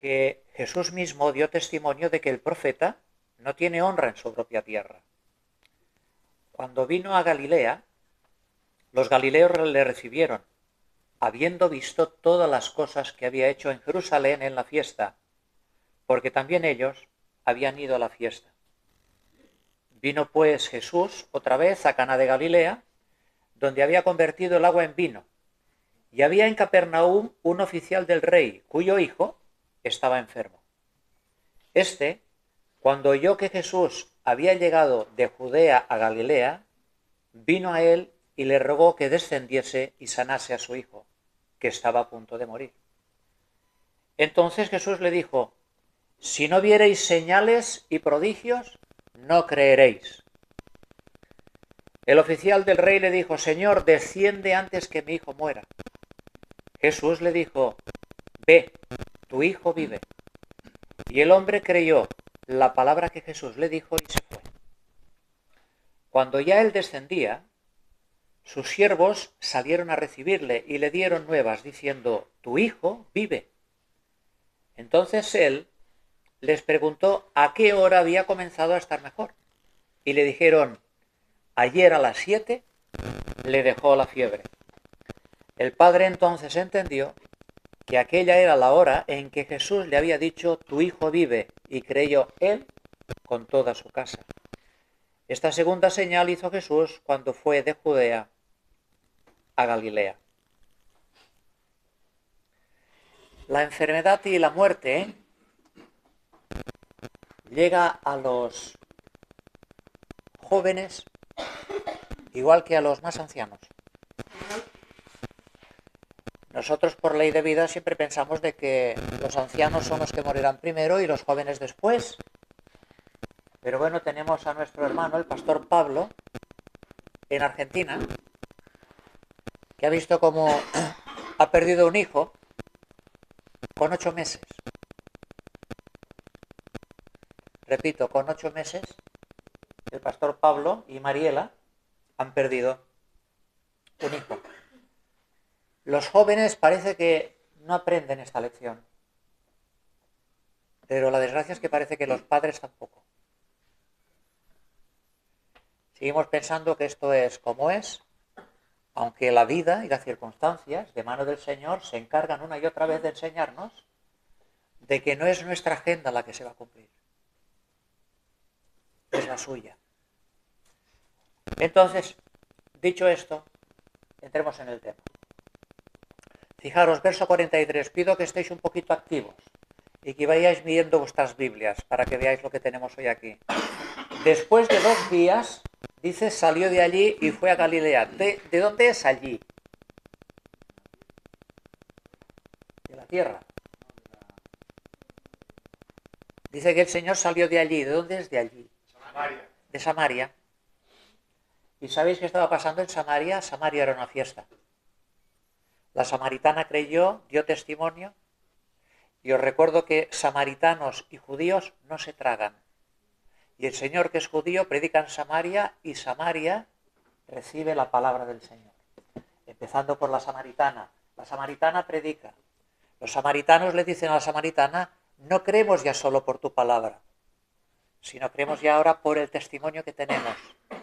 que Jesús mismo dio testimonio de que el profeta no tiene honra en su propia tierra. Cuando vino a Galilea, los galileos le recibieron, habiendo visto todas las cosas que había hecho en Jerusalén en la fiesta, porque también ellos habían ido a la fiesta. Vino pues Jesús otra vez a Caná de Galilea, donde había convertido el agua en vino. Y había en Capernaum un oficial del rey, cuyo hijo estaba enfermo. Este, cuando oyó que Jesús había llegado de Judea a Galilea, vino a él y le rogó que descendiese y sanase a su hijo, que estaba a punto de morir. Entonces Jesús le dijo: si no viereis señales y prodigios, no creeréis. El oficial del rey le dijo: Señor, desciende antes que mi hijo muera. Jesús le dijo: ve, tu hijo vive. Y el hombre creyó la palabra que Jesús le dijo y se fue. Cuando ya él descendía, sus siervos salieron a recibirle y le dieron nuevas, diciendo: tu hijo vive. Entonces él les preguntó a qué hora había comenzado a estar mejor. Y le dijeron: ayer a las 7 le dejó la fiebre. El padre entonces entendió que aquella era la hora en que Jesús le había dicho: tu hijo vive, y creyó él con toda su casa. Esta segunda señal hizo Jesús cuando fue de Judea a Galilea. La enfermedad y la muerte llega a los jóvenes igual que a los más ancianos. Nosotros, por ley de vida, siempre pensamos de que los ancianos son los que morirán primero y los jóvenes después. Pero bueno, tenemos a nuestro hermano, el pastor Pablo, en Argentina, que ha visto cómo ha perdido un hijo con 8 meses. Repito, con 8 meses, el pastor Pablo y Mariela han perdido un hijo. Los jóvenes parece que no aprenden esta lección, pero la desgracia es que parece que los padres tampoco. Seguimos pensando que esto es como es, aunque la vida y las circunstancias de mano del Señor se encargan una y otra vez de enseñarnos de que no es nuestra agenda la que se va a cumplir, es la suya. Entonces, dicho esto, entremos en el tema. Fijaros, verso 43, pido que estéis un poquito activos y que vayáis viendo vuestras Biblias para que veáis lo que tenemos hoy aquí. Después de 2 días, dice, salió de allí y fue a Galilea. ¿De dónde es allí? De la tierra. Dice que el Señor salió de allí. ¿De dónde es de allí? Samaria. De Samaria. ¿Y sabéis qué estaba pasando en Samaria? Samaria era una fiesta. La samaritana creyó, dio testimonio, y os recuerdo que samaritanos y judíos no se tragan. Y el Señor, que es judío, predica en Samaria, y Samaria recibe la palabra del Señor. Empezando por la samaritana. La samaritana predica. Los samaritanos le dicen a la samaritana: no creemos ya solo por tu palabra, sino creemos ya ahora por el testimonio que tenemos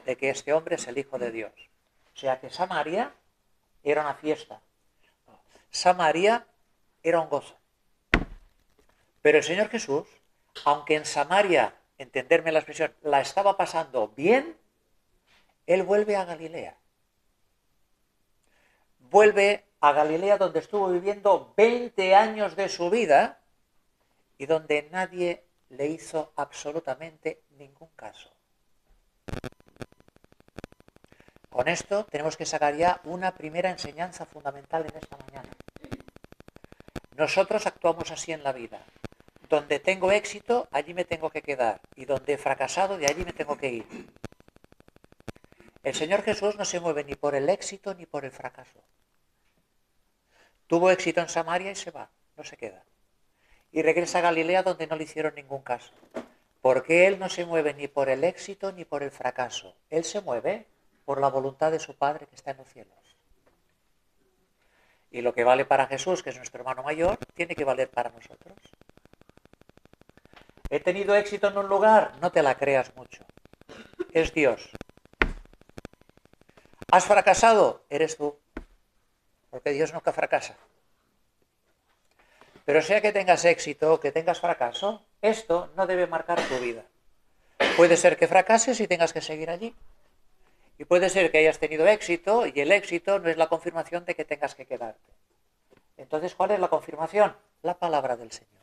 de que este hombre es el Hijo de Dios. O sea que Samaria era una fiesta. Samaria era un gozo. Pero el Señor Jesús, aunque en Samaria, entenderme la expresión, la estaba pasando bien, Él vuelve a Galilea. Vuelve a Galilea, donde estuvo viviendo 20 años de su vida y donde nadie le hizo absolutamente ningún caso. Con esto tenemos que sacar ya una primera enseñanza fundamental en esta mañana. Nosotros actuamos así en la vida. Donde tengo éxito, allí me tengo que quedar. Y donde he fracasado, de allí me tengo que ir. El Señor Jesús no se mueve ni por el éxito ni por el fracaso. Tuvo éxito en Samaria y se va, no se queda. Y regresa a Galilea, donde no le hicieron ningún caso. Porque Él no se mueve ni por el éxito ni por el fracaso. Él se mueve por la voluntad de su Padre que está en los cielos. Y lo que vale para Jesús, que es nuestro hermano mayor, tiene que valer para nosotros. He tenido éxito en un lugar, no te la creas mucho. Es Dios. ¿Has fracasado? Eres tú. Porque Dios nunca fracasa. Pero sea que tengas éxito o que tengas fracaso, esto no debe marcar tu vida. Puede ser que fracases y tengas que seguir allí. Y puede ser que hayas tenido éxito y el éxito no es la confirmación de que tengas que quedarte. Entonces, ¿cuál es la confirmación? La palabra del Señor.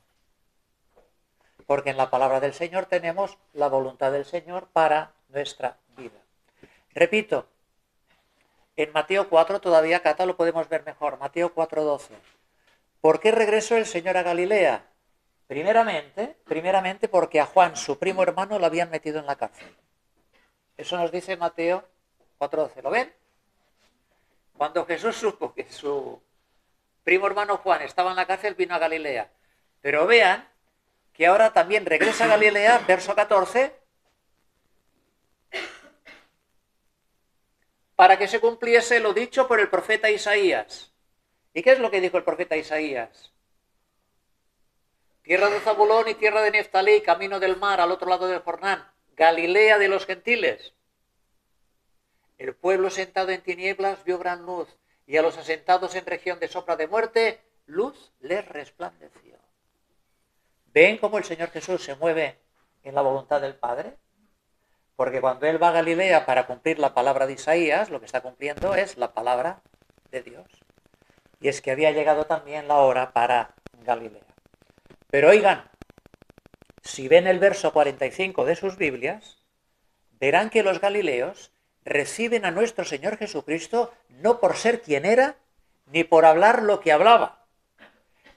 Porque en la palabra del Señor tenemos la voluntad del Señor para nuestra vida. Repito, en Mateo 4 todavía, Cata, lo podemos ver mejor. Mateo 4:12. ¿Por qué regresó el Señor a Galilea? Primeramente porque a Juan, su primo hermano, lo habían metido en la cárcel. Eso nos dice Mateo 4:12. ¿Lo ven? Cuando Jesús supo que su primo hermano Juan estaba en la cárcel, vino a Galilea. Pero vean que ahora también regresa a Galilea, verso 14, para que se cumpliese lo dicho por el profeta Isaías. ¿Y qué es lo que dijo el profeta Isaías? Tierra de Zabulón y tierra de Neftalí, camino del mar al otro lado del Jordán, Galilea de los gentiles. El pueblo sentado en tinieblas vio gran luz, y a los asentados en región de sombra de muerte, luz les resplandeció. ¿Ven cómo el Señor Jesús se mueve en la voluntad del Padre? Porque cuando Él va a Galilea para cumplir la palabra de Isaías, lo que está cumpliendo es la palabra de Dios. Y es que había llegado también la hora para Galilea. Pero oigan, si ven el verso 45 de sus Biblias, verán que los galileos reciben a nuestro Señor Jesucristo no por ser quien era, ni por hablar lo que hablaba.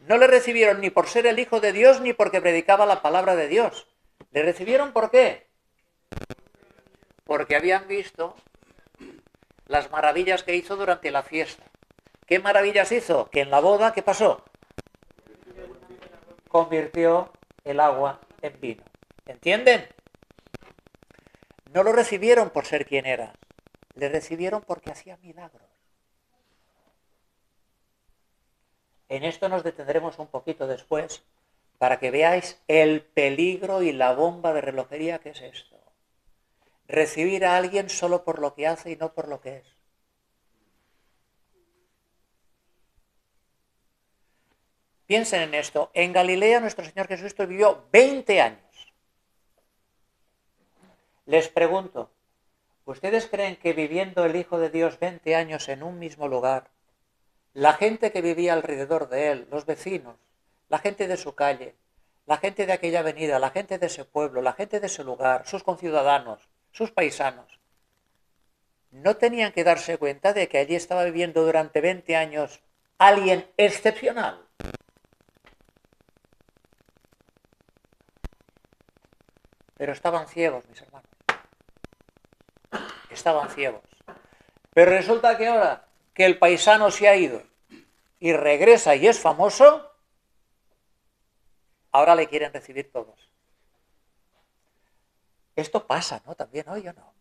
No le recibieron ni por ser el Hijo de Dios, ni porque predicaba la palabra de Dios. ¿Le recibieron por qué? Porque habían visto las maravillas que hizo durante la fiesta. ¿Qué maravillas hizo? Que en la boda, ¿qué pasó? Convirtió el agua en vino. ¿Entienden? No lo recibieron por ser quien era. Le recibieron porque hacía milagros. En esto nos detendremos un poquito después para que veáis el peligro y la bomba de relojería que es esto. Recibir a alguien solo por lo que hace y no por lo que es. Piensen en esto. En Galilea nuestro Señor Jesucristo vivió 20 años. Les pregunto, ¿ustedes creen que viviendo el Hijo de Dios 20 años en un mismo lugar, la gente que vivía alrededor de él, los vecinos, la gente de su calle, la gente de aquella avenida, la gente de ese pueblo, la gente de ese lugar, sus conciudadanos, sus paisanos, no tenían que darse cuenta de que allí estaba viviendo durante 20 años alguien excepcional? Pero estaban ciegos, mis hermanos. Estaban ciegos. Pero resulta que ahora que el paisano se ha ido y regresa y es famoso, ahora le quieren recibir todos. Esto pasa, ¿no? También hoy, ¿o no?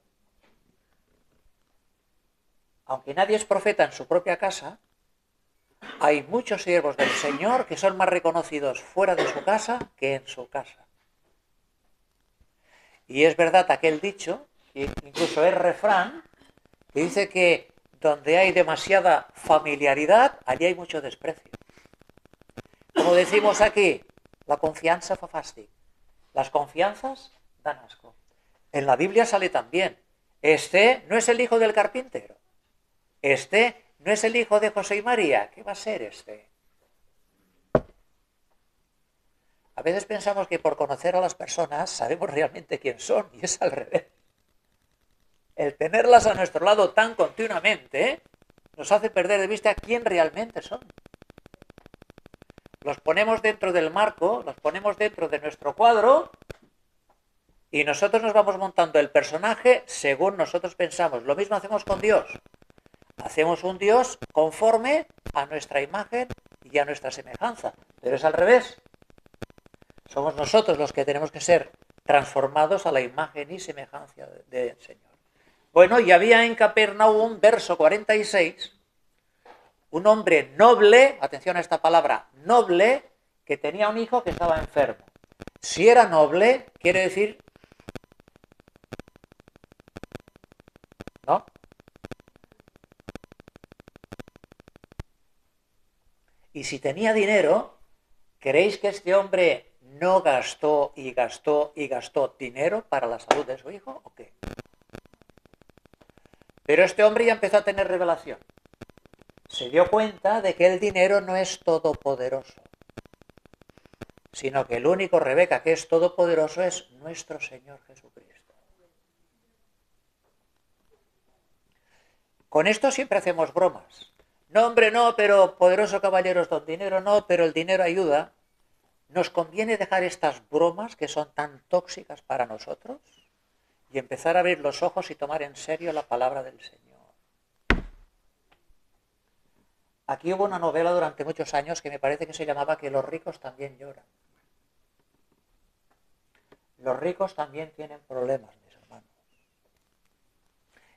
Aunque nadie es profeta en su propia casa, hay muchos siervos del Señor que son más reconocidos fuera de su casa que en su casa. Y es verdad aquel dicho, incluso es refrán, que dice que donde hay demasiada familiaridad, allí hay mucho desprecio. Como decimos aquí, la confianza fa fàstic. Las confianzas dan asco. En la Biblia sale también, este no es el hijo del carpintero, este no es el hijo de José y María, ¿qué va a ser este? A veces pensamos que por conocer a las personas sabemos realmente quién son, y es al revés. El tenerlas a nuestro lado tan continuamente nos hace perder de vista quién realmente son. Los ponemos dentro del marco, los ponemos dentro de nuestro cuadro y nosotros nos vamos montando el personaje según nosotros pensamos. Lo mismo hacemos con Dios. Hacemos un Dios conforme a nuestra imagen y a nuestra semejanza, pero es al revés. Somos nosotros los que tenemos que ser transformados a la imagen y semejanza del Señor. Bueno, y había en Capernaum, verso 46, un hombre noble, atención a esta palabra, noble, que tenía un hijo que estaba enfermo. Si era noble, quiere decir, ¿no? Y si tenía dinero, ¿creéis que este hombre no gastó y gastó y gastó dinero para la salud de su hijo o qué? Pero este hombre ya empezó a tener revelación. Se dio cuenta de que el dinero no es todopoderoso, sino que el único Rebeca que es todopoderoso es nuestro Señor Jesucristo. Con esto siempre hacemos bromas. No, hombre, no, pero poderoso caballero es don dinero, no, pero el dinero ayuda. Nos conviene dejar estas bromas que son tan tóxicas para nosotros y empezar a abrir los ojos y tomar en serio la palabra del Señor. Aquí hubo una novela durante muchos años que me parece que se llamaba Que los ricos también lloran. Los ricos también tienen problemas, mis hermanos.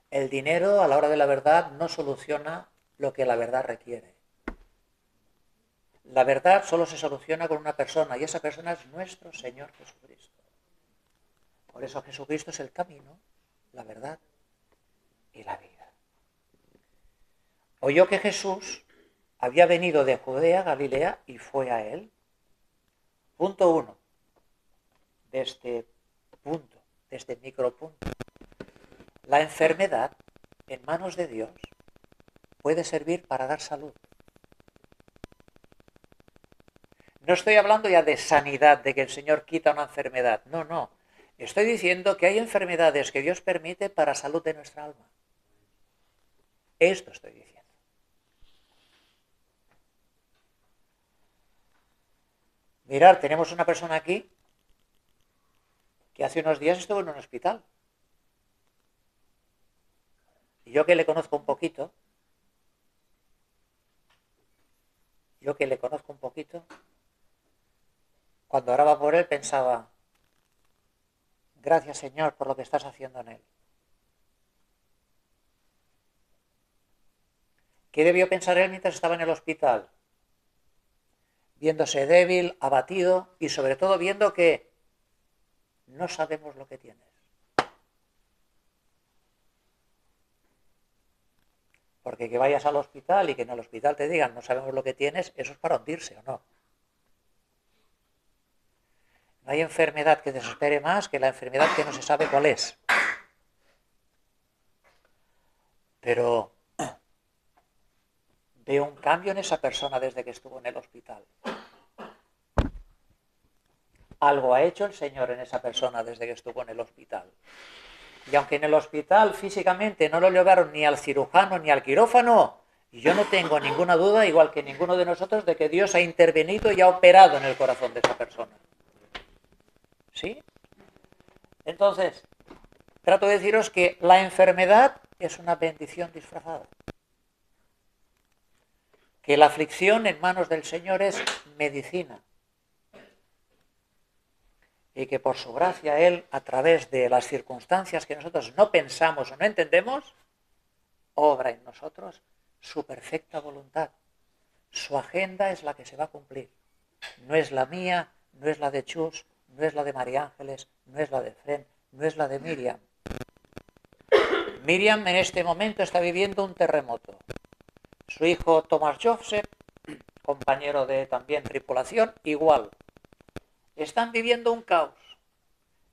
El dinero a la hora de la verdad no soluciona lo que la verdad requiere. La verdad solo se soluciona con una persona y esa persona es nuestro Señor Jesucristo. Por eso Jesucristo es el camino, la verdad y la vida. Oyó que Jesús había venido de Judea a Galilea y fue a él. Punto 1 de este punto, de este micropunto. La enfermedad en manos de Dios puede servir para dar salud. No estoy hablando ya de sanidad, de que el Señor quita una enfermedad. No, no. Estoy diciendo que hay enfermedades que Dios permite para salud de nuestra alma. Esto estoy diciendo. Mirad, tenemos una persona aquí que hace unos días estuvo en un hospital. Y yo que le conozco un poquito, cuando oraba por él pensaba, gracias Señor por lo que estás haciendo en él. ¿Qué debió pensar él mientras estaba en el hospital? Viéndose débil, abatido y sobre todo viendo que no sabemos lo que tienes. Porque que vayas al hospital y que en el hospital te digan no sabemos lo que tienes, eso es para hundirse, ¿o no? No hay enfermedad que desespere más que la enfermedad que no se sabe cuál es. Pero veo un cambio en esa persona desde que estuvo en el hospital. Algo ha hecho el Señor en esa persona desde que estuvo en el hospital. Y aunque en el hospital físicamente no lo llevaron ni al cirujano ni al quirófano, yo no tengo ninguna duda, igual que ninguno de nosotros, de que Dios ha intervenido y ha operado en el corazón de esa persona. ¿Sí? Entonces, trato de deciros que la enfermedad es una bendición disfrazada. Que la aflicción en manos del Señor es medicina. Y que por su gracia Él, a través de las circunstancias que nosotros no pensamos o no entendemos, obra en nosotros su perfecta voluntad. Su agenda es la que se va a cumplir. No es la mía, no es la de Chus, no es la de María Ángeles, no es la de Fren, no es la de Miriam. Miriam en este momento está viviendo un terremoto. Su hijo Tomás Joseph, compañero de también tripulación, igual. Están viviendo un caos.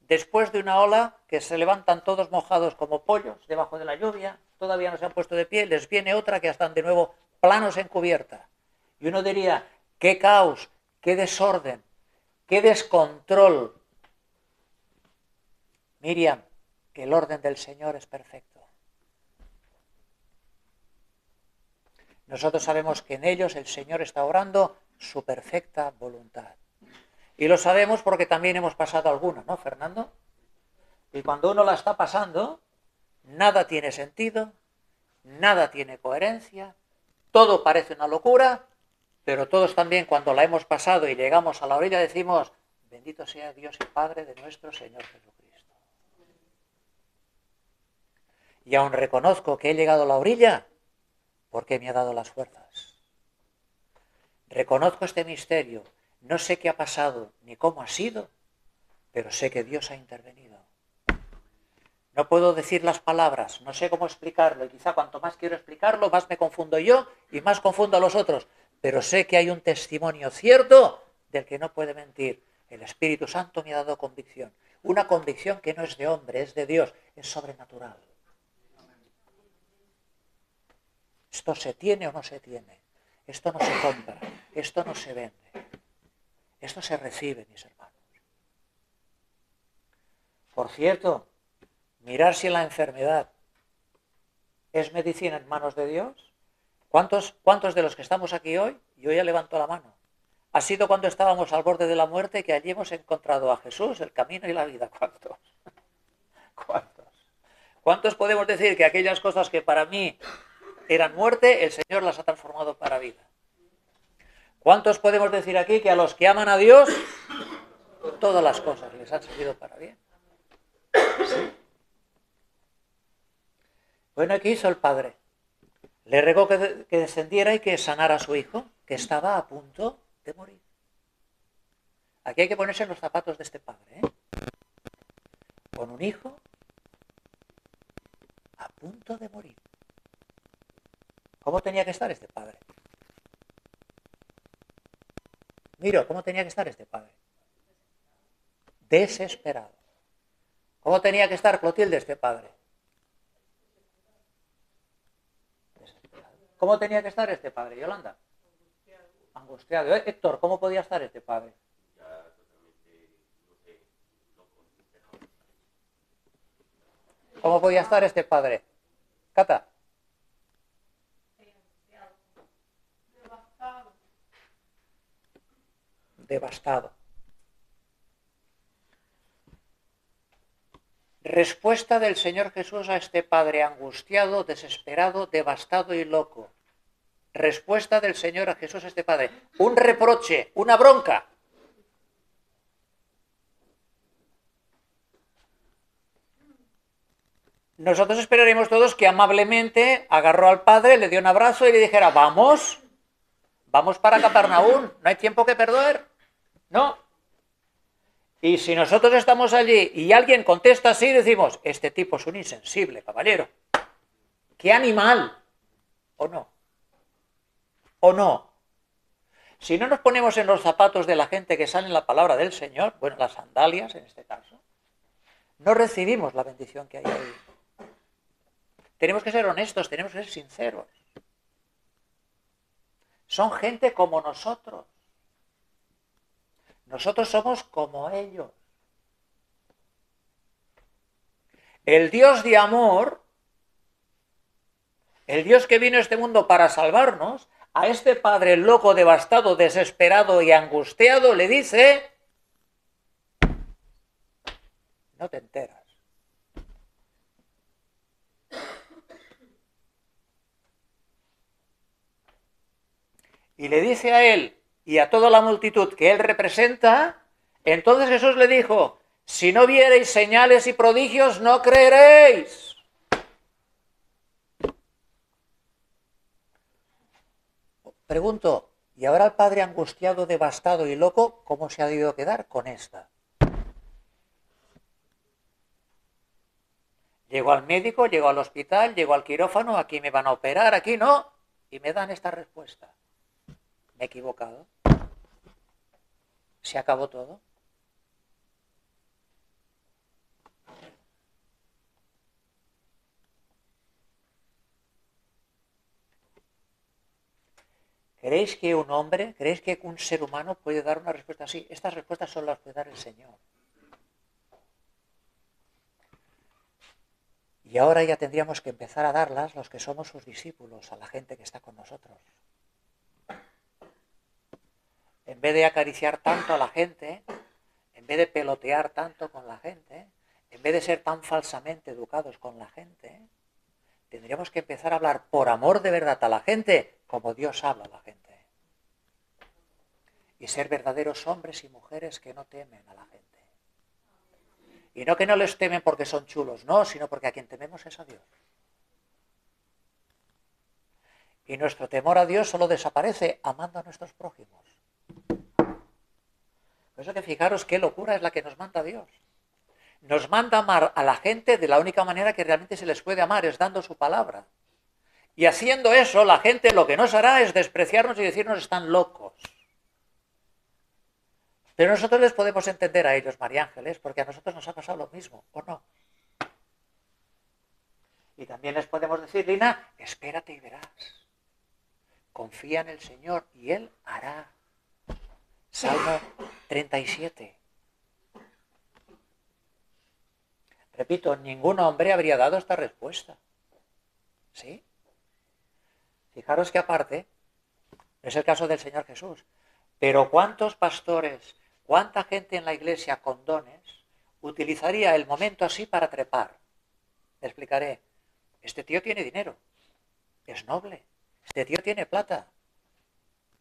Después de una ola que se levantan todos mojados como pollos debajo de la lluvia, todavía no se han puesto de pie, les viene otra que están de nuevo planos en cubierta. Y uno diría, qué caos, qué desorden, qué descontrol. Miriam, que el orden del Señor es perfecto. Nosotros sabemos que en ellos el Señor está obrando su perfecta voluntad. Y lo sabemos porque también hemos pasado alguna, ¿no, Fernando? Y cuando uno la está pasando, nada tiene sentido, nada tiene coherencia, todo parece una locura, pero todos también cuando la hemos pasado y llegamos a la orilla decimos, bendito sea Dios y Padre de nuestro Señor Jesucristo. Y aún reconozco que he llegado a la orilla porque me ha dado las fuerzas. Reconozco este misterio, no sé qué ha pasado ni cómo ha sido, pero sé que Dios ha intervenido. No puedo decir las palabras, no sé cómo explicarlo, y quizá cuanto más quiero explicarlo, más me confundo yo y más confundo a los otros. Pero sé que hay un testimonio cierto del que no puede mentir. El Espíritu Santo me ha dado convicción. Una convicción que no es de hombre, es de Dios, es sobrenatural. Esto se tiene o no se tiene. Esto no se compra, esto no se vende. Esto se recibe, mis hermanos. Por cierto, mirar si la enfermedad es medicina en manos de Dios. ¿Cuántos de los que estamos aquí hoy, yo ya levanto la mano? Ha sido cuando estábamos al borde de la muerte que allí hemos encontrado a Jesús, el camino y la vida. ¿Cuántos? ¿Cuántos? ¿Cuántos podemos decir que aquellas cosas que para mí eran muerte, el Señor las ha transformado para vida? ¿Cuántos podemos decir aquí que a los que aman a Dios, todas las cosas les han servido para bien? ¿Sí? Bueno, ¿qué hizo el Padre? Le rogó que descendiera y que sanara a su hijo, que estaba a punto de morir. Aquí hay que ponerse en los zapatos de este padre, ¿eh? Con un hijo a punto de morir. ¿Cómo tenía que estar este padre? Miro, ¿cómo tenía que estar este padre? Desesperado. ¿Cómo tenía que estar Clotilde, este padre? Desesperado. ¿Cómo tenía que estar este padre, Yolanda? Angustiado. Héctor, ¿cómo podía estar este padre? ¿Cómo podía estar este padre? Cata. Devastado. Respuesta del Señor Jesús a este padre angustiado, desesperado, devastado y loco. Respuesta del Señor a Jesús a este padre. Un reproche, una bronca. Nosotros esperaríamos todos que amablemente agarró al padre, le dio un abrazo y le dijera, vamos para Capernaum, no hay tiempo que perder. No. Y si nosotros estamos allí y alguien contesta así, decimos, este tipo es un insensible, caballero. ¡Qué animal! ¿O no? ¿O no? Si no nos ponemos en los zapatos de la gente que sale en la palabra del Señor, bueno, las sandalias en este caso, no recibimos la bendición que hay ahí. Tenemos que ser honestos, tenemos que ser sinceros. Son gente como nosotros. Nosotros somos como ellos. El Dios de amor, el Dios que vino a este mundo para salvarnos, a este padre loco, devastado, desesperado y angustiado le dice, no te enteras. Y le dice a él y a toda la multitud que él representa, entonces Jesús le dijo, si no viereis señales y prodigios, no creeréis. Pregunto, ¿y ahora el padre angustiado, devastado y loco, cómo se ha debido quedar con esta? Llego al médico, llego al hospital, llego al quirófano, aquí me van a operar, aquí no, y me dan esta respuesta. ¿Me he equivocado? ¿Se acabó todo? ¿Creéis que un hombre, creéis que un ser humano puede dar una respuesta así? Estas respuestas solo las puede dar el Señor. Y ahora ya tendríamos que empezar a darlas los que somos sus discípulos, a la gente que está con nosotros. En vez de acariciar tanto a la gente, en vez de pelotear tanto con la gente, en vez de ser tan falsamente educados con la gente, tendríamos que empezar a hablar por amor de verdad a la gente como Dios habla a la gente. Y ser verdaderos hombres y mujeres que no temen a la gente. Y no que no les temen porque son chulos, no, sino porque a quien tememos es a Dios. Y nuestro temor a Dios solo desaparece amando a nuestros prójimos. Por eso que fijaros qué locura es la que nos manda Dios. Nos manda amar a la gente de la única manera que realmente se les puede amar, es dando su palabra. Y haciendo eso, la gente lo que nos hará es despreciarnos y decirnos están locos. Pero nosotros les podemos entender a ellos, María Ángeles, porque a nosotros nos ha pasado lo mismo, ¿o no? Y también les podemos decir, Lina, espérate y verás. Confía en el Señor y Él hará. Salmo 37. Repito, ningún hombre habría dado esta respuesta. ¿Sí? Fijaros que aparte, es el caso del Señor Jesús. Pero ¿cuántos pastores, cuánta gente en la iglesia con dones utilizaría el momento así para trepar? Te explicaré. Este tío tiene dinero, es noble, este tío tiene plata.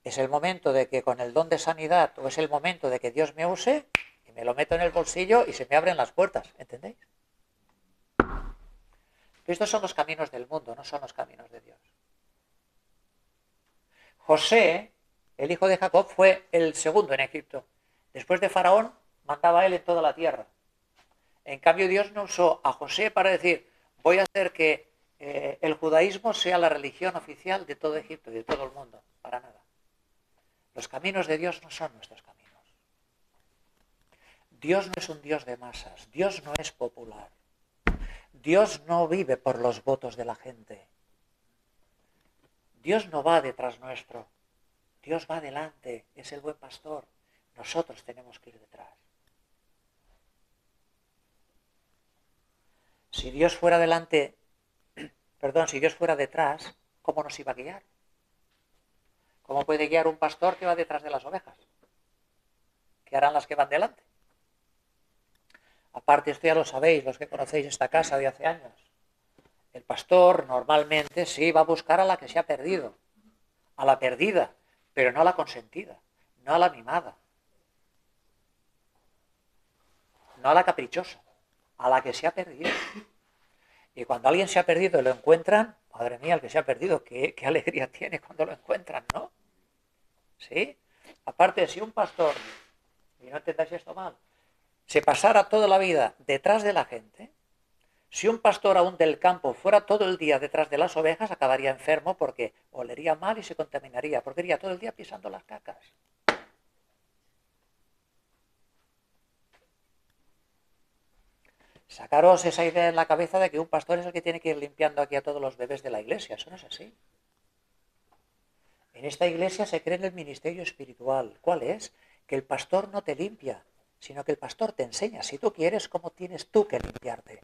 Es el momento de que con el don de sanidad o es el momento de que Dios me use y me lo meto en el bolsillo y se me abren las puertas, ¿entendéis? Estos son los caminos del mundo, no son los caminos de Dios. José, el hijo de Jacob, fue el segundo en Egipto. Después de Faraón, mandaba él en toda la tierra. En cambio, Dios no usó a José para decir, voy a hacer que el judaísmo sea la religión oficial de todo Egipto y de todo el mundo. Para nada. Los caminos de Dios no son nuestros caminos. Dios no es un Dios de masas. Dios no es popular. Dios no vive por los votos de la gente. Dios no va detrás nuestro. Dios va delante. Es el buen pastor. Nosotros tenemos que ir detrás. Si Dios fuera delante, si Dios fuera detrás, ¿cómo nos iba a guiar? ¿Cómo puede guiar un pastor que va detrás de las ovejas? ¿Qué harán las que van delante? Aparte, esto ya lo sabéis, los que conocéis esta casa de hace años. El pastor normalmente sí va a buscar a la que se ha perdido, a la perdida, pero no a la consentida, no a la mimada, no a la caprichosa, a la que se ha perdido. Y cuando alguien se ha perdido y lo encuentran, madre mía, el que se ha perdido, qué alegría tiene cuando lo encuentran, ¿no? ¿Sí? Aparte, si un pastor, y no entendáis esto mal, se pasara toda la vida detrás de la gente, si un pastor aún del campo fuera todo el día detrás de las ovejas, acabaría enfermo porque olería mal y se contaminaría, porque iría todo el día pisando las cacas. Sacaros esa idea en la cabeza de que un pastor es el que tiene que ir limpiando aquí a todos los bebés de la iglesia. Eso no es así. En esta iglesia se cree en el ministerio espiritual. ¿Cuál es? Que el pastor no te limpia, sino que el pastor te enseña, si tú quieres, cómo tienes tú que limpiarte.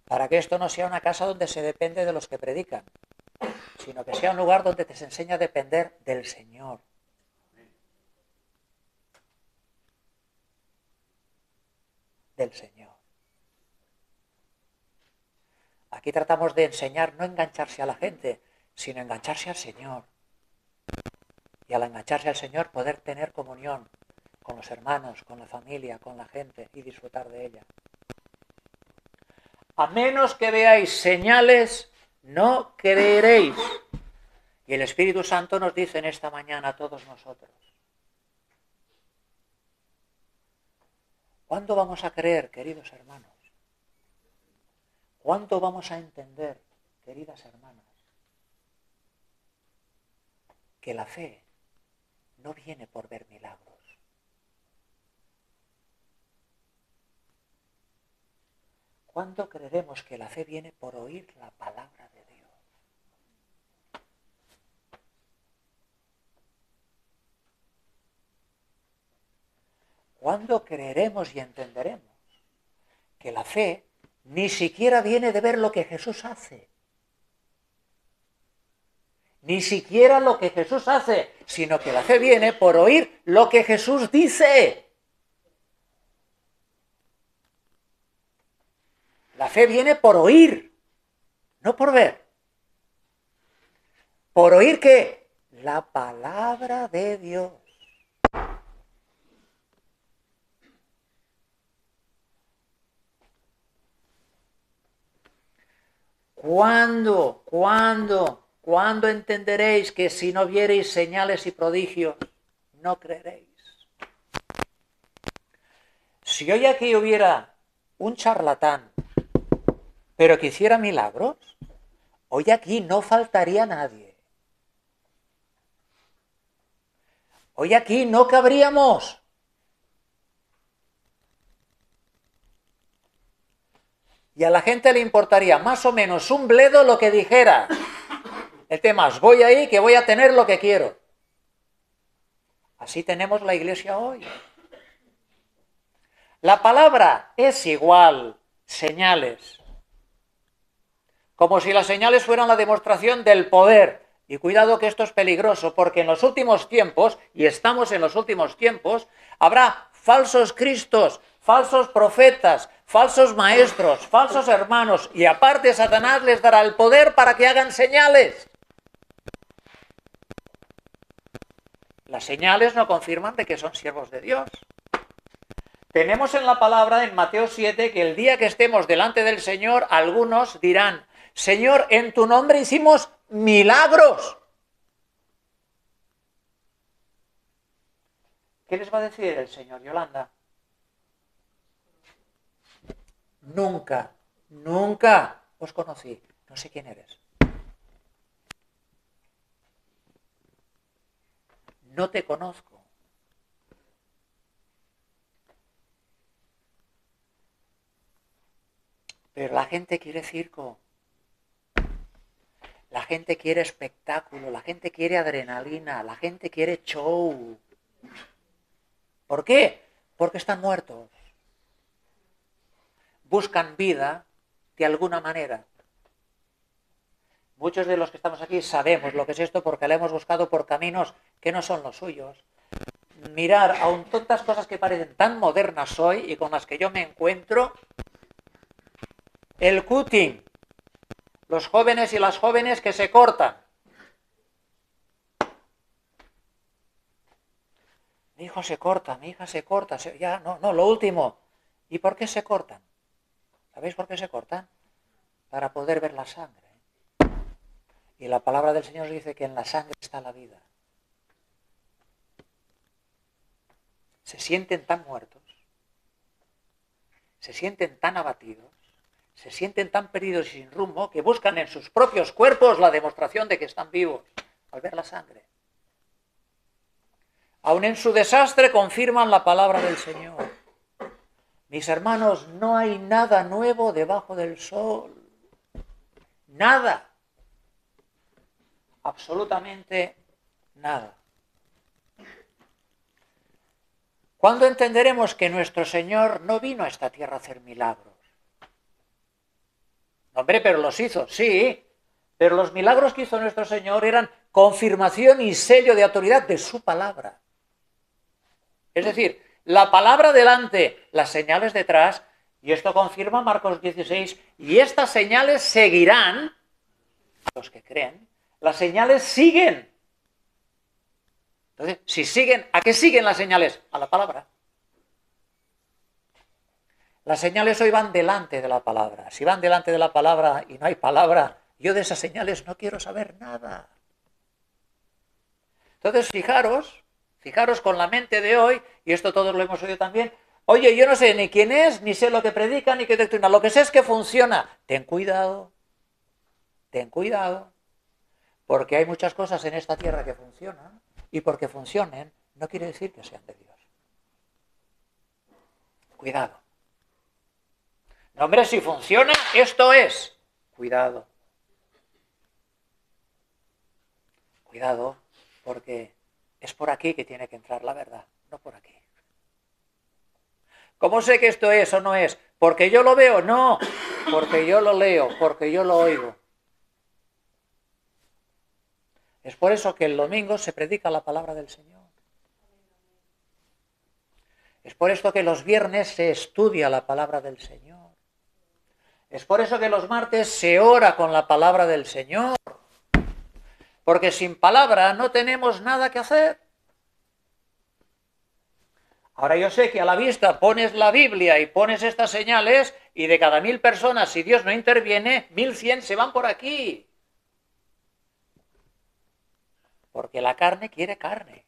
Para que esto no sea una casa donde se depende de los que predican, sino que sea un lugar donde te se enseña a depender del Señor. Del Señor. Aquí tratamos de enseñar no engancharse a la gente, sino engancharse al Señor. Y al engancharse al Señor poder tener comunión con los hermanos, con la familia, con la gente y disfrutar de ella. A menos que veáis señales, no creeréis. Y el Espíritu Santo nos dice en esta mañana a todos nosotros. ¿Cuándo vamos a creer, queridos hermanos? ¿Cuánto vamos a entender, queridas hermanas, que la fe no viene por ver milagros? ¿Cuándo creeremos que la fe viene por oír la palabra de Dios? ¿Cuándo creeremos y entenderemos que la fe ni siquiera viene de ver lo que Jesús hace? Ni siquiera lo que Jesús hace, sino que la fe viene por oír lo que Jesús dice. La fe viene por oír, no por ver. ¿Por oír qué? La palabra de Dios. ¿Cuándo ¿Cuándo entenderéis que si no viereis señales y prodigios, no creeréis? Si hoy aquí hubiera un charlatán, pero que hiciera milagros, hoy aquí no faltaría nadie. Hoy aquí no cabríamos. Y a la gente le importaría más o menos un bledo lo que dijera. El tema es, voy ahí que voy a tener lo que quiero. Así tenemos la iglesia hoy. La palabra es igual, señales. Como si las señales fueran la demostración del poder. Y cuidado que esto es peligroso, porque en los últimos tiempos, y estamos en los últimos tiempos, habrá falsos cristos, falsos profetas, falsos maestros, falsos hermanos, y aparte Satanás les dará el poder para que hagan señales. Las señales no confirman de que son siervos de Dios. Tenemos en la palabra, en Mateo 7, que el día que estemos delante del Señor, algunos dirán, Señor, en tu nombre hicimos milagros. ¿Qué les va a decir el Señor, Yolanda? Nunca, nunca os conocí. No sé quién eres. No te conozco. Pero la gente quiere circo. La gente quiere espectáculo. La gente quiere adrenalina. La gente quiere show. ¿Por qué? Porque están muertos. Buscan vida de alguna manera. Muchos de los que estamos aquí sabemos lo que es esto porque la hemos buscado por caminos que no son los suyos. Mirar, aun tantas cosas que parecen tan modernas hoy y con las que yo me encuentro, el cutting, los jóvenes y las jóvenes que se cortan. Mi hijo se corta, mi hija se corta, ya, no, lo último. ¿Y por qué se cortan? ¿Sabéis por qué se cortan? Para poder ver la sangre. Y la palabra del Señor dice que en la sangre está la vida. Se sienten tan muertos, se sienten tan abatidos, se sienten tan perdidos y sin rumbo que buscan en sus propios cuerpos la demostración de que están vivos al ver la sangre. Aun en su desastre confirman la palabra del Señor. Mis hermanos, no hay nada nuevo debajo del sol. Nada. Absolutamente nada. ¿Cuándo entenderemos que nuestro Señor no vino a esta tierra a hacer milagros? Hombre, pero los hizo, sí, pero los milagros que hizo nuestro Señor eran confirmación y sello de autoridad de su palabra. Es decir, la palabra delante, las señales detrás, y esto confirma Marcos 16, y estas señales seguirán, los que creen, las señales siguen. Entonces, si siguen, ¿a qué siguen las señales? A la palabra. Las señales hoy van delante de la palabra. Si van delante de la palabra y no hay palabra, yo de esas señales no quiero saber nada. Entonces, fijaros con la mente de hoy, y esto todos lo hemos oído también, oye, yo no sé ni quién es, ni sé lo que predica, ni qué doctrina, lo que sé es que funciona. Ten cuidado, porque hay muchas cosas en esta tierra que funcionan, y porque funcionen, no quiere decir que sean de Dios. Cuidado. No, hombre, si funciona, esto es. Cuidado. Cuidado, porque es por aquí que tiene que entrar la verdad, no por aquí. ¿Cómo sé que esto es o no es? ¿Porque yo lo veo? No, porque yo lo leo, porque yo lo oigo. Es por eso que el domingo se predica la palabra del Señor. Es por esto que los viernes se estudia la palabra del Señor. Es por eso que los martes se ora con la palabra del Señor. Porque sin palabra no tenemos nada que hacer. Ahora yo sé que a la vista pones la Biblia y pones estas señales y de cada 1000 personas, si Dios no interviene, 1100 se van por aquí. porque la carne quiere carne.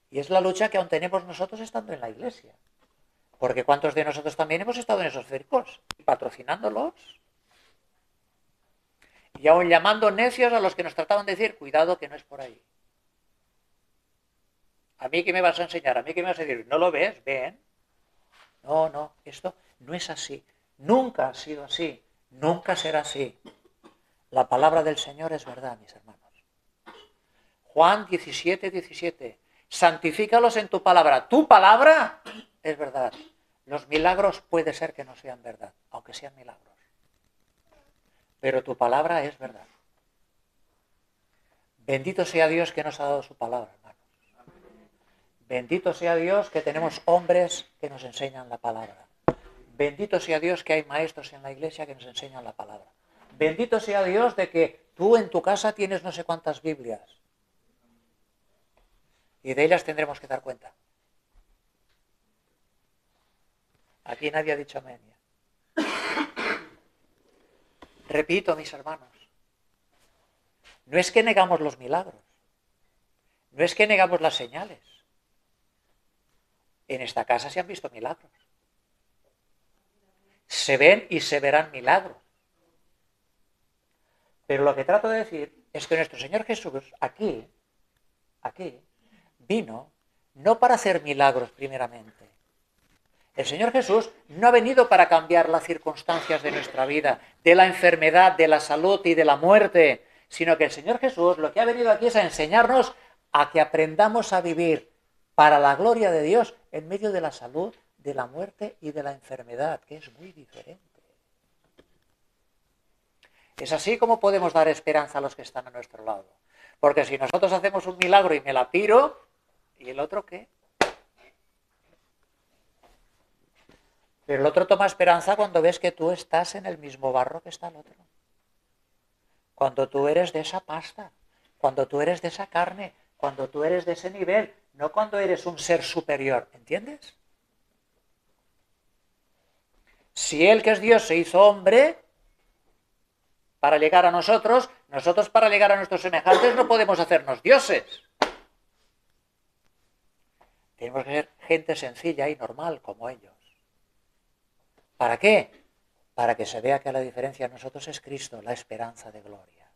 Y es la lucha que aún tenemos nosotros estando en la iglesia. Porque ¿cuántos de nosotros también hemos estado en esos circos? Patrocinándolos. Y aún llamando necios a los que nos trataban de decir, cuidado que no es por ahí. ¿A mí qué me vas a enseñar? ¿A mí qué me vas a decir? ¿No lo ves? ¿Ven? No, esto no es así. Nunca ha sido así. Nunca será así. La palabra del Señor es verdad, mis hermanos. Juan 17:17. Santifícalos en tu palabra. Tu palabra es verdad. Los milagros puede ser que no sean verdad, aunque sean milagros. Pero tu palabra es verdad. Bendito sea Dios que nos ha dado su palabra, hermanos. Bendito sea Dios que tenemos hombres que nos enseñan la palabra. Bendito sea Dios que hay maestros en la iglesia que nos enseñan la palabra. Bendito sea Dios de que tú en tu casa tienes no sé cuántas Biblias. Y de ellas tendremos que dar cuenta. Aquí nadie ha dicho amén. Repito, mis hermanos, no es que negamos los milagros, no es que negamos las señales. En esta casa se han visto milagros. Se ven y se verán milagros. Pero lo que trato de decir es que nuestro Señor Jesús aquí, vino no para hacer milagros primeramente. El Señor Jesús no ha venido para cambiar las circunstancias de nuestra vida, de la enfermedad, de la salud y de la muerte, sino que el Señor Jesús lo que ha venido aquí es a enseñarnos a que aprendamos a vivir para la gloria de Dios en medio de la salud, de la muerte y de la enfermedad, que es muy diferente. Es así como podemos dar esperanza a los que están a nuestro lado. Porque si nosotros hacemos un milagro y me la piro, ¿y el otro qué? Pero el otro toma esperanza cuando ves que tú estás en el mismo barro que está el otro. Cuando tú eres de esa pasta, cuando tú eres de esa carne, cuando tú eres de ese nivel, no cuando eres un ser superior, ¿entiendes? Si Él que es Dios se hizo hombre para llegar a nosotros, nosotros para llegar a nuestros semejantes no podemos hacernos dioses. Tenemos que ser gente sencilla y normal como ellos. ¿Para qué? Para que se vea que la diferencia en nosotros es Cristo, la esperanza de gloria.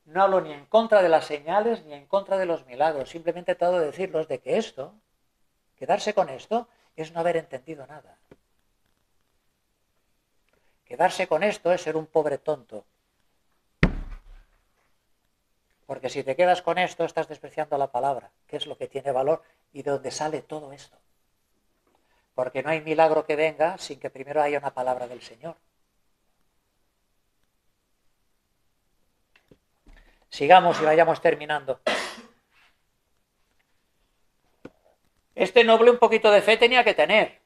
No hablo ni en contra de las señales ni en contra de los milagros, simplemente trato de decirlos de que esto, quedarse con esto, es no haber entendido nada. Quedarse con esto es ser un pobre tonto. Porque si te quedas con esto, estás despreciando la palabra, que es lo que tiene valor y de donde sale todo esto. Porque no hay milagro que venga sin que primero haya una palabra del Señor. Sigamos y vayamos terminando. Este noble un poquito de fe tenía que tener,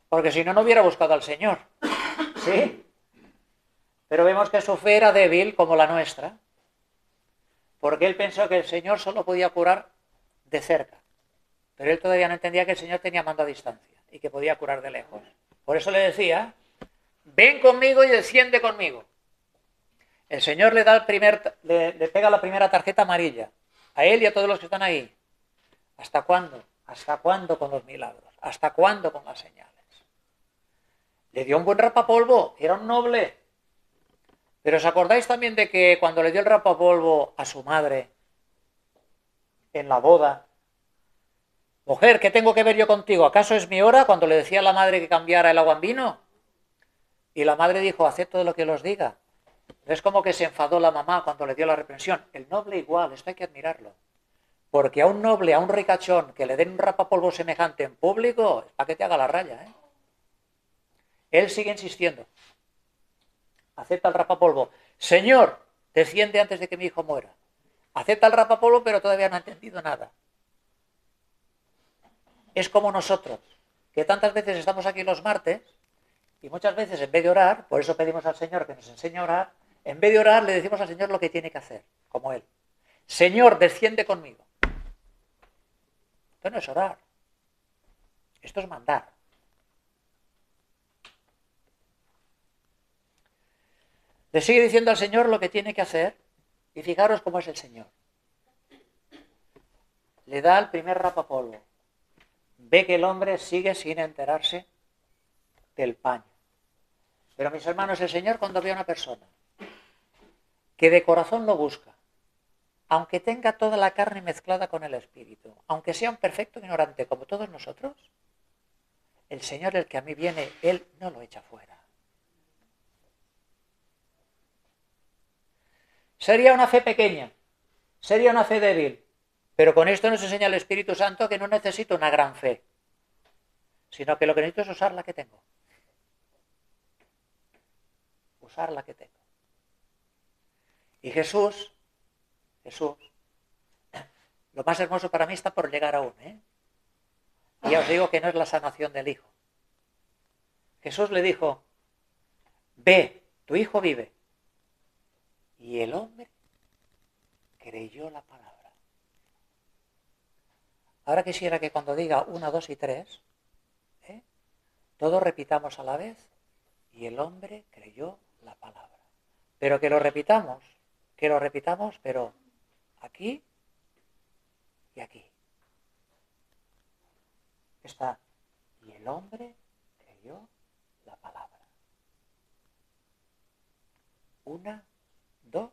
porque si no, no hubiera buscado al Señor. ¿Sí? Pero vemos que su fe era débil como la nuestra, porque él pensó que el Señor solo podía curar de cerca. Pero él todavía no entendía que el Señor tenía mando a distancia y que podía curar de lejos. Por eso le decía, ven conmigo y desciende conmigo. El Señor le da le pega la primera tarjeta amarilla, a él y a todos los que están ahí. ¿Hasta cuándo? ¿Hasta cuándo con los milagros? ¿Hasta cuándo con las señales? Le dio un buen rapapolvo, era un noble. Pero ¿os acordáis también de que cuando le dio el rapapolvo a su madre en la boda? Mujer, ¿qué tengo que ver yo contigo? ¿Acaso es mi hora? Cuando le decía a la madre que cambiara el agua en vino. Y la madre dijo, haced todo lo que os diga. Es como que se enfadó la mamá cuando le dio la reprensión. El noble igual, esto hay que admirarlo. Porque a un noble, a un ricachón, que le den un rapapolvo semejante en público, es para que te haga la raya, ¿eh? Él sigue insistiendo. Acepta el rapapolvo. Señor, desciende antes de que mi hijo muera. Acepta el rapapolvo, pero todavía no ha entendido nada. Es como nosotros, que tantas veces estamos aquí los martes, y muchas veces en vez de orar, por eso pedimos al Señor que nos enseñe a orar, en vez de orar le decimos al Señor lo que tiene que hacer, como Él. Señor, desciende conmigo. Esto no es orar. Esto es mandar. Le sigue diciendo al Señor lo que tiene que hacer y fijaros cómo es el Señor. Le da el primer rapapolvo. Ve que el hombre sigue sin enterarse del paño. Pero mis hermanos, el Señor cuando ve a una persona que de corazón lo busca, aunque tenga toda la carne mezclada con el espíritu, aunque sea un perfecto ignorante como todos nosotros, el Señor, el que a mí viene, Él no lo echa fuera. Sería una fe pequeña, sería una fe débil, pero con esto nos enseña el Espíritu Santo que no necesito una gran fe, sino que lo que necesito es usar la que tengo. Usar la que tengo. Y Jesús, lo más hermoso para mí está por llegar aún, ¿eh? Y ya os digo que no es la sanación del hijo. Jesús le dijo, ve, tu hijo vive. Y el hombre creyó la palabra. Ahora quisiera que cuando diga 1, 2 y 3, todos repitamos a la vez, y el hombre creyó la palabra. Pero que lo repitamos, pero aquí y aquí. Está, y el hombre creyó la palabra. 1, 2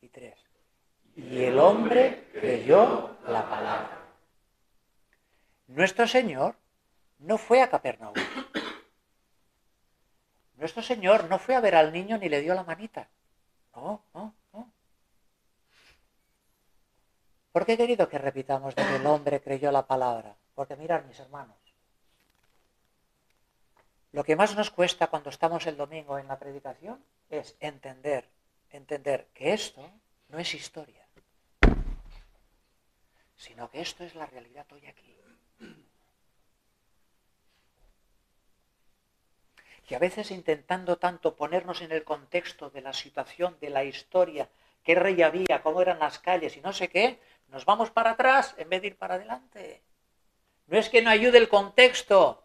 y 3. Y el hombre creyó la palabra. Nuestro Señor no fue a Capernaum. Nuestro Señor no fue a ver al niño ni le dio la manita. No. ¿Por qué he querido que repitamos de que el hombre creyó la palabra? Porque mirad, mis hermanos, lo que más nos cuesta cuando estamos el domingo en la predicación es entender que esto no es historia, sino que esto es la realidad hoy aquí. Y a veces intentando tanto ponernos en el contexto de la situación, de la historia, qué rey había, cómo eran las calles y no sé qué, nos vamos para atrás en vez de ir para adelante. No es que no ayude el contexto,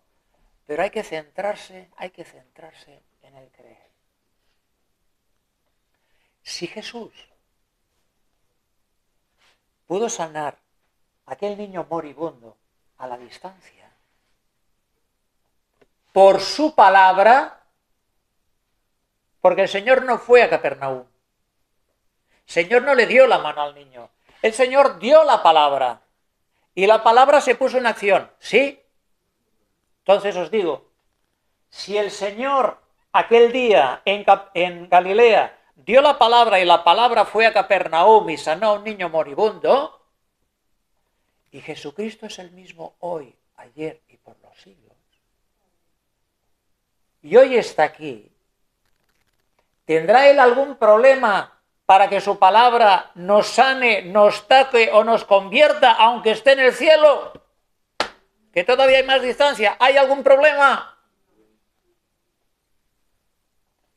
pero hay que centrarse en el creer. Si Jesús pudo sanar a aquel niño moribundo a la distancia, por su palabra, porque el Señor no fue a Capernaum. El Señor no le dio la mano al niño. El Señor dio la palabra. Y la palabra se puso en acción. ¿Sí? Entonces os digo, si el Señor aquel día en Galilea dio la palabra y la palabra fue a Capernaum y sanó a un niño moribundo, y Jesucristo es el mismo hoy, ayer y por los siglos, y hoy está aquí, ¿tendrá Él algún problema para que su palabra nos sane, nos toque o nos convierta, aunque esté en el cielo? Que todavía hay más distancia. ¿Hay algún problema?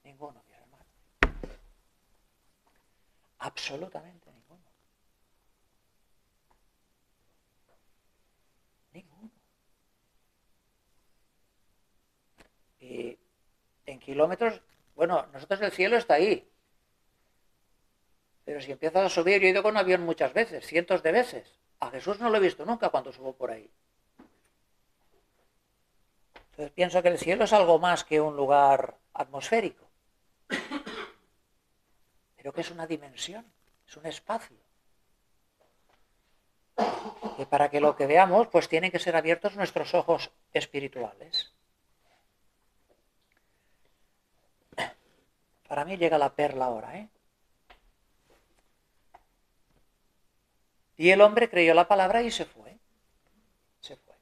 Ninguno, mi hermano. Absolutamente ninguno. Ninguno. Y en kilómetros, bueno, nosotros el cielo está ahí. Pero si empiezas a subir, yo he ido con avión muchas veces, cientos de veces. A Jesús no lo he visto nunca cuando subo por ahí. Entonces pienso que el cielo es algo más que un lugar atmosférico. Pero que es una dimensión, es un espacio. Y para que lo que veamos, pues tienen que ser abiertos nuestros ojos espirituales. Para mí llega la perla ahora, ¿eh? Y el hombre creyó la palabra y se fue. Se fue.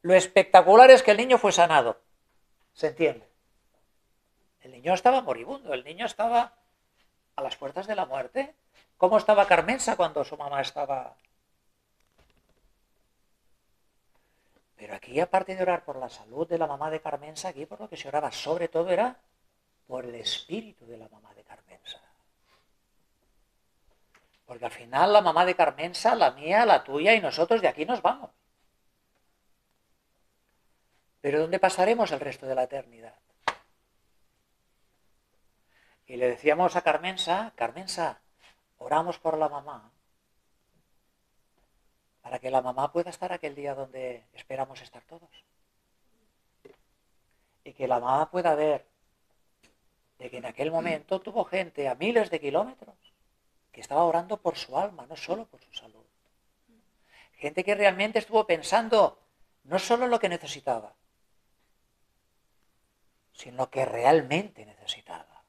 Lo espectacular es que el niño fue sanado. ¿Se entiende? El niño estaba moribundo, el niño estaba a las puertas de la muerte. ¿Cómo estaba Carmensa cuando su mamá estaba? Pero aquí, aparte de orar por la salud de la mamá de Carmensa, aquí por lo que se oraba sobre todo era por el espíritu de la mamá de Carmensa. Porque al final la mamá de Carmensa, la mía, la tuya y nosotros de aquí nos vamos. Pero ¿dónde pasaremos el resto de la eternidad? Y le decíamos a Carmensa, Carmensa, oramos por la mamá, para que la mamá pueda estar aquel día donde esperamos estar todos. Y que la mamá pueda ver de que en aquel momento tuvo gente a miles de kilómetros que estaba orando por su alma, no solo por su salud. Gente que realmente estuvo pensando no solo en lo que necesitaba, sino en lo que realmente necesitaba,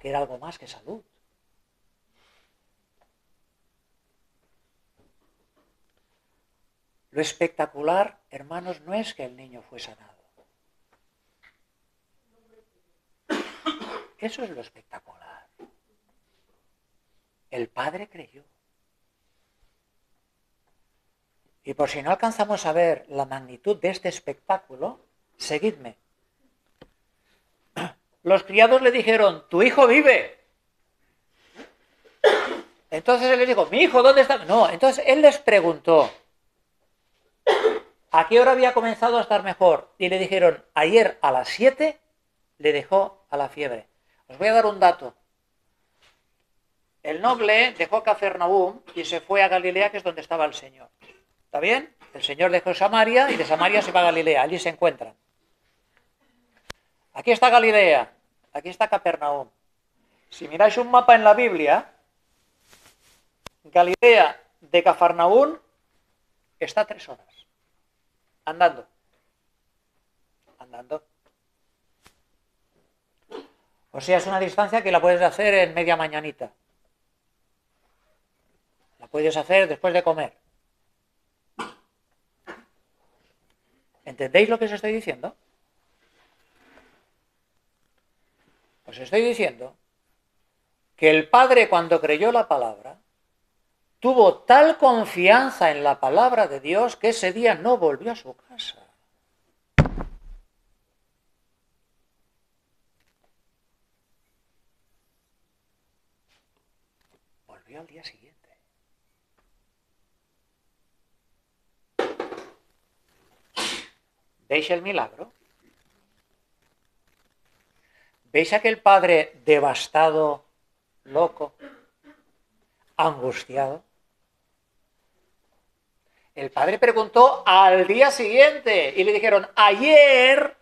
que era algo más que salud. Lo espectacular, hermanos, no es que el niño fue sanado. Eso es lo espectacular. El padre creyó. Y por si no alcanzamos a ver la magnitud de este espectáculo, seguidme. Los criados le dijeron, tu hijo vive. Entonces él les dijo, mi hijo, ¿dónde está? No, entonces él les preguntó, ¿a qué hora había comenzado a estar mejor? Y le dijeron, ayer a las 7 le dejó a la fiebre. Os voy a dar un dato. El noble dejó Cafarnaúm y se fue a Galilea, que es donde estaba el Señor. ¿Está bien? El Señor dejó Samaria y de Samaria se va a Galilea. Allí se encuentran. Aquí está Galilea. Aquí está Capernaum. Si miráis un mapa en la Biblia, Galilea de Cafarnaúm está 3 horas. Andando. Andando. O sea, es una distancia que la puedes hacer en media mañanita. La puedes hacer después de comer. ¿Entendéis lo que os estoy diciendo? Os estoy diciendo que el padre, cuando creyó la palabra, tuvo tal confianza en la palabra de Dios que ese día no volvió a su casa. Volvió al día siguiente. ¿Veis el milagro? ¿Veis aquel padre devastado, loco, angustiado? El padre preguntó al día siguiente y le dijeron, ayer,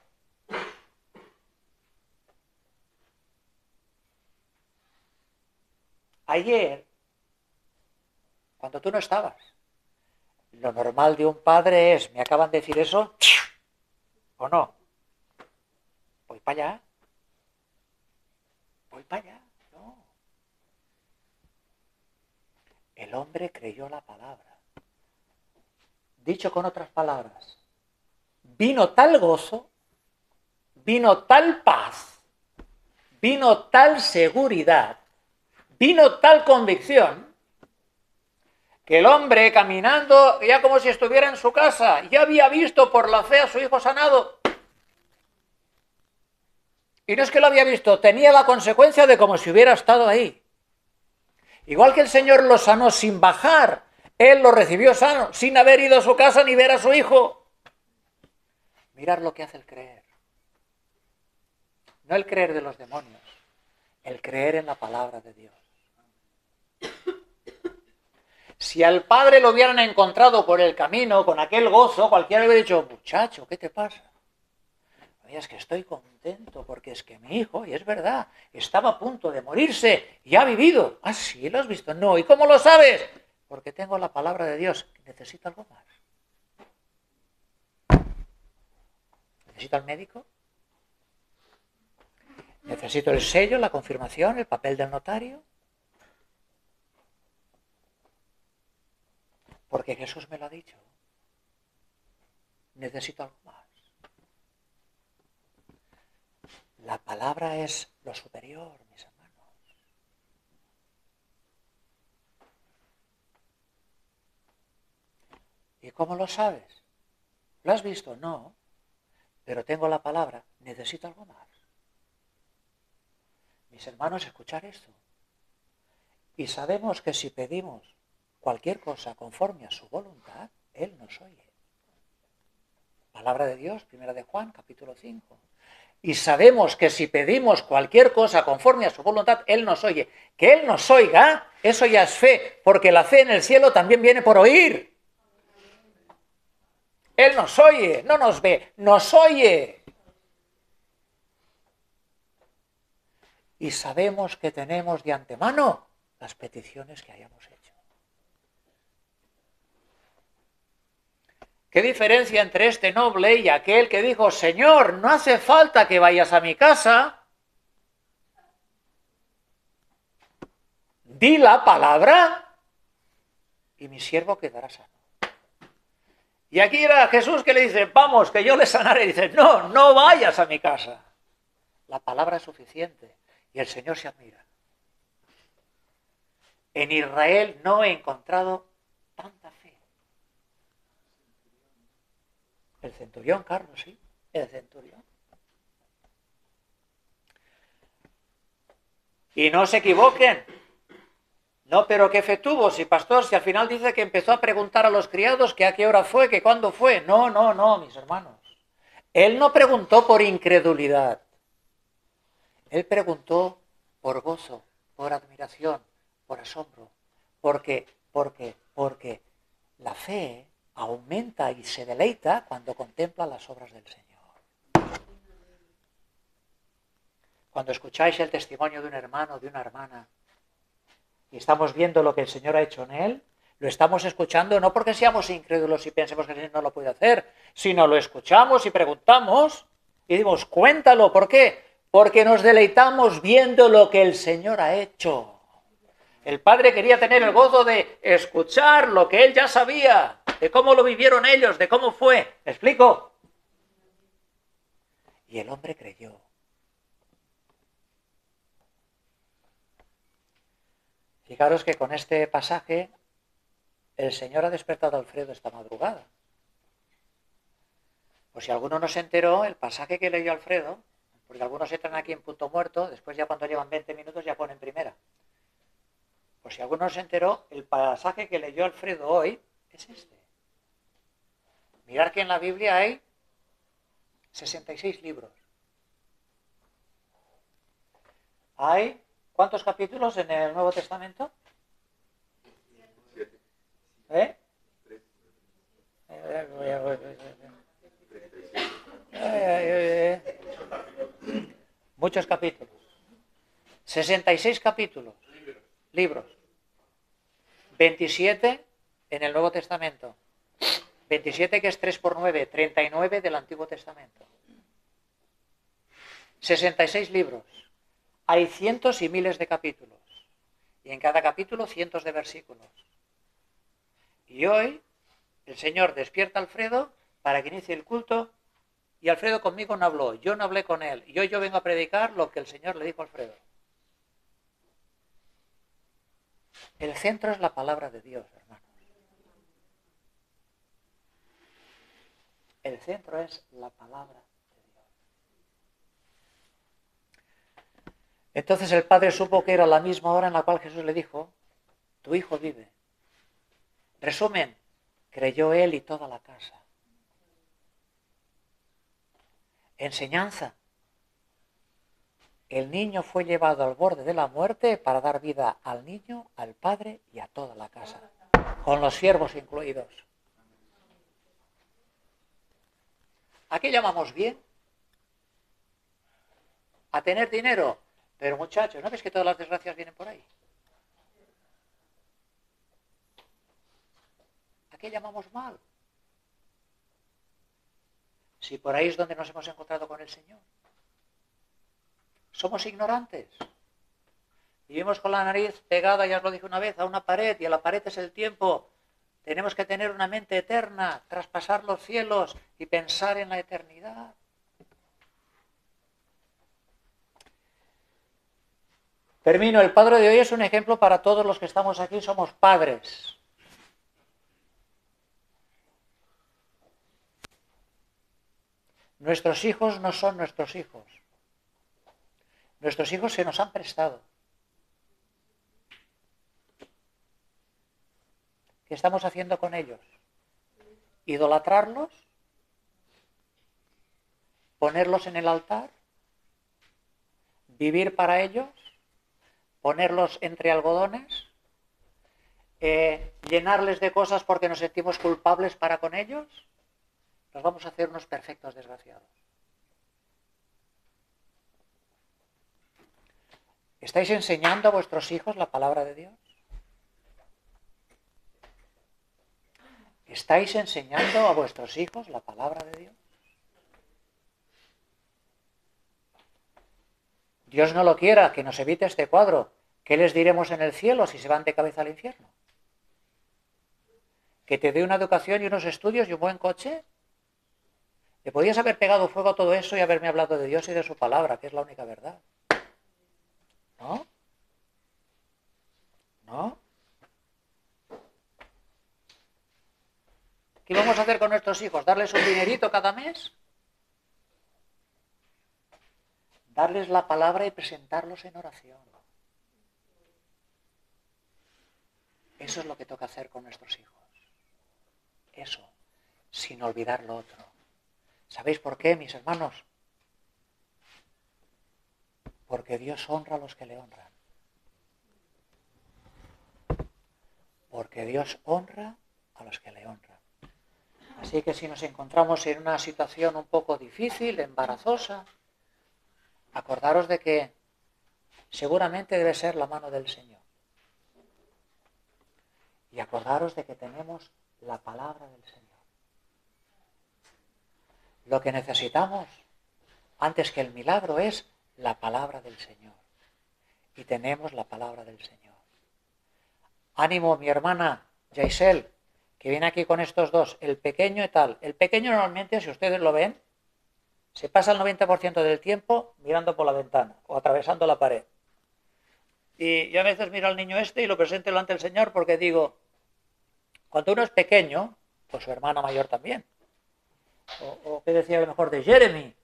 cuando tú no estabas. Lo normal de un padre es, ¿me acaban de decir eso? ¿O no? Voy para allá. Voy para allá. No. El hombre creyó la palabra. Dicho con otras palabras, vino tal gozo, vino tal paz, vino tal seguridad, vino tal convicción, que el hombre caminando ya como si estuviera en su casa, ya había visto por la fe a su hijo sanado. Y no es que lo había visto, tenía la consecuencia de como si hubiera estado ahí. Igual que el Señor lo sanó sin bajar, Él lo recibió sano, sin haber ido a su casa ni ver a su hijo. Mirad lo que hace el creer. No el creer de los demonios, el creer en la palabra de Dios. Si al padre lo hubieran encontrado por el camino, con aquel gozo, cualquiera le hubiera dicho, muchacho, ¿qué te pasa? Oye, es que estoy contento porque es que mi hijo, y es verdad, estaba a punto de morirse y ha vivido. Ah, sí, ¿lo has visto? No. ¿Y cómo lo sabes? Porque tengo la palabra de Dios. ¿Necesita algo más? ¿Necesita el médico? ¿Necesito el sello, la confirmación, el papel del notario? Porque Jesús me lo ha dicho. Necesito algo más. La palabra es lo superior, mis hermanos. ¿Y cómo lo sabes? ¿Lo has visto? No. Pero tengo la palabra. Necesito algo más. Mis hermanos, escuchar esto. Y sabemos que si pedimos cualquier cosa conforme a su voluntad, Él nos oye. Palabra de Dios, primera de Juan, capítulo 5. Y sabemos que si pedimos cualquier cosa conforme a su voluntad, Él nos oye. Que Él nos oiga, eso ya es fe, porque la fe en el cielo también viene por oír. Él nos oye, no nos ve, nos oye. Y sabemos que tenemos de antemano las peticiones que hayamos hecho. ¿Qué diferencia entre este noble y aquel que dijo, Señor, no hace falta que vayas a mi casa? Di la palabra y mi siervo quedará sano. Y aquí era Jesús que le dice, vamos, que yo le sanaré. Y dice, no, no vayas a mi casa. La palabra es suficiente. Y el Señor se admira. En Israel no he encontrado tanta fe. El centurión, Carlos, sí, el centurión. Y no se equivoquen. No, pero ¿qué fe tuvo? Si pastor, si al final dice que empezó a preguntar a los criados que a qué hora fue, que cuándo fue. No, no, no, mis hermanos. Él no preguntó por incredulidad. Él preguntó por gozo, por admiración, por asombro. Porque la fe aumenta y se deleita cuando contempla las obras del Señor. Cuando escucháis el testimonio de un hermano, de una hermana, y estamos viendo lo que el Señor ha hecho en él, lo estamos escuchando no porque seamos incrédulos y pensemos que el Señor no lo puede hacer, sino lo escuchamos y preguntamos y decimos, cuéntalo, ¿por qué? Porque nos deleitamos viendo lo que el Señor ha hecho. El Padre quería tener el gozo de escuchar lo que Él ya sabía, de cómo lo vivieron ellos, de cómo fue. ¿Me explico? Y el hombre creyó. Fijaros que con este pasaje el Señor ha despertado a Alfredo esta madrugada. Pues si alguno no se enteró, el pasaje que leyó Alfredo, porque algunos entran aquí en punto muerto, después ya cuando llevan 20 minutos ya ponen primera. Pues si alguno no se enteró, el pasaje que leyó Alfredo hoy es este. Mirad que en la Biblia hay 66 libros. Hay, ¿cuántos capítulos en el Nuevo Testamento? ¿Eh? Muchos capítulos. 66 capítulos. Libros. 27 en el Nuevo Testamento. 27 que es 3 por 9, 39 del Antiguo Testamento. 66 libros. Hay cientos y miles de capítulos. Y en cada capítulo cientos de versículos. Y hoy el Señor despierta a Alfredo para que inicie el culto. Y Alfredo conmigo no habló, yo no hablé con él. Y hoy yo vengo a predicar lo que el Señor le dijo a Alfredo. El centro es la palabra de Dios, hermanos. El centro es la palabra de Dios. Entonces el padre supo que era la misma hora en la cual Jesús le dijo, tu hijo vive. Resumen, creyó él y toda la casa. Enseñanza. El niño fue llevado al borde de la muerte para dar vida al niño, al padre y a toda la casa, con los siervos incluidos. ¿A qué llamamos bien? ¿A tener dinero? Pero muchachos, ¿no ves que todas las desgracias vienen por ahí? ¿A qué llamamos mal? Si por ahí es donde nos hemos encontrado con el Señor. Somos ignorantes. Vivimos con la nariz pegada, ya os lo dije una vez, a una pared, y a la pared es el tiempo. Tenemos que tener una mente eterna, traspasar los cielos y pensar en la eternidad. Termino, el padre de hoy es un ejemplo para todos los que estamos aquí, somos padres. Nuestros hijos no son nuestros hijos. Nuestros hijos se nos han prestado. ¿Qué estamos haciendo con ellos? ¿Idolatrarlos? ¿Ponerlos en el altar? vivir para ellos, ponerlos entre algodones, llenarles de cosas porque nos sentimos culpables para con ellos, nos vamos a hacer unos perfectos desgraciados. ¿Estáis enseñando a vuestros hijos la palabra de Dios? ¿Estáis enseñando a vuestros hijos la palabra de Dios? Dios no lo quiera, que nos evite este cuadro. ¿Qué les diremos en el cielo si se van de cabeza al infierno? ¿Que te dé una educación y unos estudios y un buen coche? ¿Le podías haber pegado fuego a todo eso y haberme hablado de Dios y de su palabra, que es la única verdad? ¿No? ¿No? ¿Qué vamos a hacer con nuestros hijos? ¿Darles un dinerito cada mes? Darles la palabra y presentarlos en oración. Eso es lo que toca hacer con nuestros hijos. Eso, sin olvidar lo otro. ¿Sabéis por qué, mis hermanos? Porque Dios honra a los que le honran. Porque Dios honra a los que le honran. Así que si nos encontramos en una situación un poco difícil, embarazosa, acordaros de que seguramente debe ser la mano del Señor. Y acordaros de que tenemos la palabra del Señor. Lo que necesitamos, antes que el milagro, es la palabra del Señor. Y tenemos la palabra del Señor. Ánimo, mi hermana Yaisel, que viene aquí con estos dos, el pequeño y tal. El pequeño normalmente, si ustedes lo ven, se pasa el 90% del tiempo mirando por la ventana o atravesando la pared. Y yo a veces miro al niño este y lo presento delante del Señor porque digo, cuando uno es pequeño, pues su hermana mayor también. O qué decía a lo mejor de Jeremy,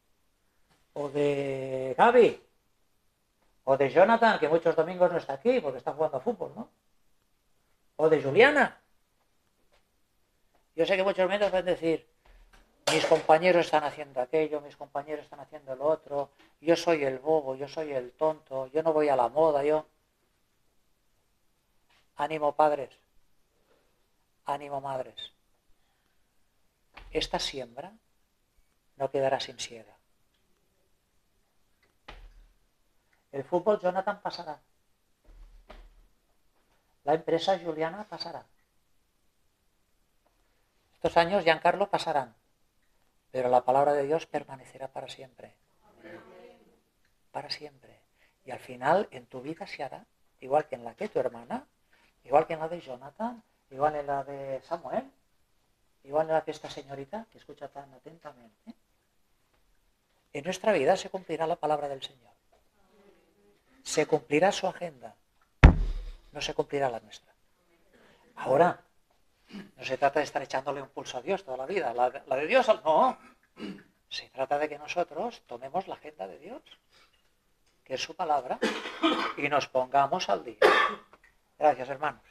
o de Gaby, o de Jonathan, que muchos domingos no está aquí porque está jugando a fútbol, ¿no? O de Juliana. Yo sé que muchos medios van a decir, mis compañeros están haciendo aquello, mis compañeros están haciendo lo otro, yo soy el bobo, yo soy el tonto, yo no voy a la moda, yo... Ánimo, padres. Ánimo, madres. Esta siembra no quedará sin siega. El fútbol Jonathan pasará. La empresa Juliana pasará. Estos años Giancarlo pasarán. Pero la palabra de Dios permanecerá para siempre. Para siempre. Y al final en tu vida se hará, igual que en la que tu hermana, igual que en la de Jonathan, igual en la de Samuel, igual en la que esta señorita que escucha tan atentamente. En nuestra vida se cumplirá la palabra del Señor. Se cumplirá su agenda. No se cumplirá la nuestra. Ahora, no se trata de estar echándole un pulso a Dios toda la vida. La de Dios, no. Se trata de que nosotros tomemos la agenda de Dios, que es su palabra, y nos pongamos al día. Gracias, hermanos.